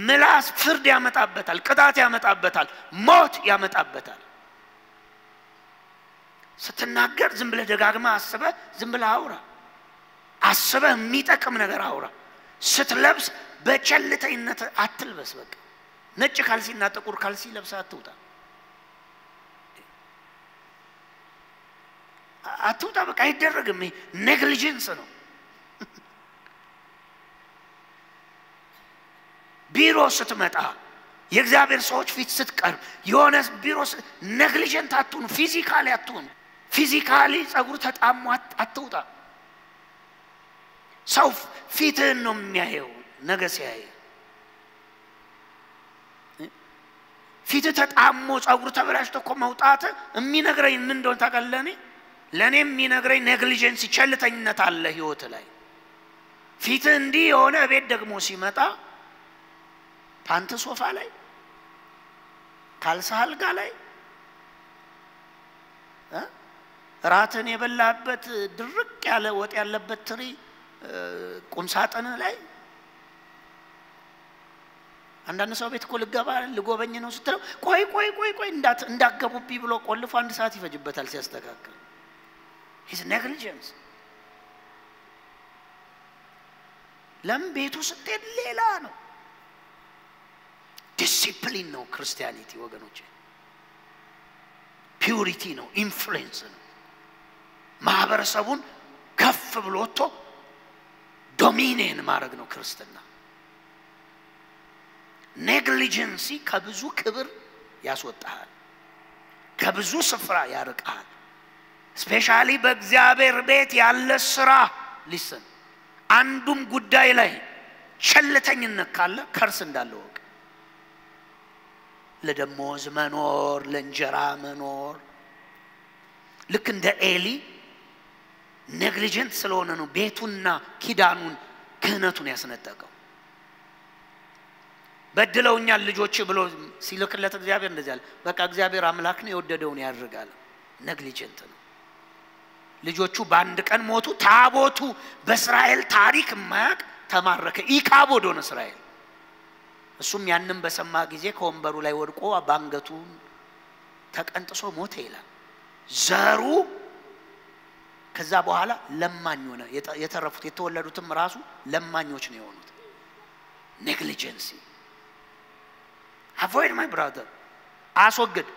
ምላስ ፍርድ ያመጣበታል፣ ቅጣት ያመጣበታል፣ ሞት ያመጣበታል። ስትናገር ዝም ብለህ ደጋግመህ አስበህ ዝም ብለህ አውራ። አስበህ የሚጠቅም ነገር አውራ። ስትለብስ በቸልተኝነት አትልበስ። በቃ ነጭ ካልሲና ጥቁር ካልሲ ለብሰህ አትውጣ። አትውጣ በቃ አይደረግም። ኔግሊጀንስ ነው። ቢሮ ስትመጣ የእግዚአብሔር ሰዎች ፊት ስትቀርብ የሆነ ቢሮ ኔግሊጀንት አትሁን። ፊዚካሊ አትሁን። ፊዚካሊ ጸጉር ተጣሞ አትውጣ። ሰው ፊትህን ነው የሚያየው። ነገ ሲያይ ፊት ተጣሞ ጸጉር ተበላሽቶ እኮ መውጣት የሚነግረኝ ምን እንደሆነ ታውቃለህ? ለኔ የሚነግረኝ ኔግሊጀንስ ቸልተኝነት አለ ህይወት ላይ። ፊት እንዲህ የሆነ ቤት ደግሞ ሲመጣ ፓንት ሶፋ ላይ ካልሳ አልጋ ላይ ራትን የበላበት ድርቅ ያለ ወጥ ያለበት ትሪ ቁም ሳጥን ላይ አንዳንድ ሰው ቤት እኮ ልጎበኝ ነው ስትለው ቆይ እንዳትገቡብኝ ብሎ ቆልፎ 1 ሰዓት ይፈጅበታል ሲያስተካክል። his negligence ለም ቤቱ ስትሄድ ሌላ ነው። ዲሲፕሊን ነው ክርስቲያኒቲ ወገኖቼ። ፒዩሪቲ ነው፣ ኢንፍሉዌንስ ነው። ማህበረሰቡን ከፍ ብሎቶ ዶሚኔን ማድረግ ነው ክርስትና። ኔግሊጀንሲ ከብዙ ክብር ያስወጣል፣ ከብዙ ስፍራ ያርቃል። ስፔሻሊ በእግዚአብሔር ቤት ያለ ስራ ሊሰን አንዱም ጉዳይ ላይ ቸልተኝነት ካለ ከርስ እንዳለ ወቅ። ለደሞዝ መኖር፣ ለእንጀራ መኖር ልክ እንደ ኤሊ ኔግሊጀንት ስለሆነ ነው ቤቱና ኪዳኑን ክህነቱን ያስነጠቀው። በድለውኛል ልጆች ብሎ ሲልክለት እግዚአብሔር እንደዚህ አለ። በቃ እግዚአብሔር አምላክ ነው፣ የወደደውን ያደርጋል። ኔግሊጀንት ነው። ልጆቹ በአንድ ቀን ሞቱ። ታቦቱ በእስራኤል ታሪክ ማያቅ ተማረከ። ኢካቦድ ሆነ እስራኤል። እሱም ያንን በሰማ ጊዜ ከወንበሩ ላይ ወድቆ ባንገቱ ተቀንጥሶ ሞተ ይላል። ዘሩ ከዛ በኋላ ለማኝ ሆነ። የተረፉት የተወለዱትም ራሱ ለማኞች ነው የሆኑት። ኔግሊጀንሲ avoid my brother አስወግድ።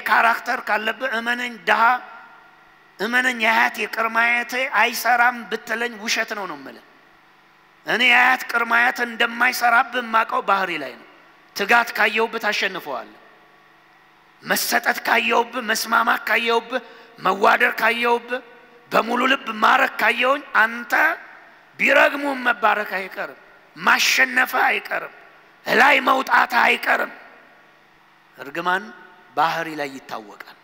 ካራክተር ካለበት እመነኝ ደሃ እመነኝ ያያት የቅርማያት አይሰራም ብትለኝ ውሸት ነው የምልህ። እኔ ያያት ቅርማያት እንደማይሰራብህ ማቀው ባህሪ ላይ ነው። ትጋት ካየውብህ ታሸንፈዋለህ። መሰጠት ካየውብህ፣ መስማማት ካየውብህ፣ መዋደር ካየውብህ፣ በሙሉ ልብ ማረክ ካየውኝ አንተ ቢረግሙም መባረክ አይቀርም፣ ማሸነፍ አይቀርም፣ ላይ መውጣት አይቀርም። እርግማን ባህሪ ላይ ይታወቃል።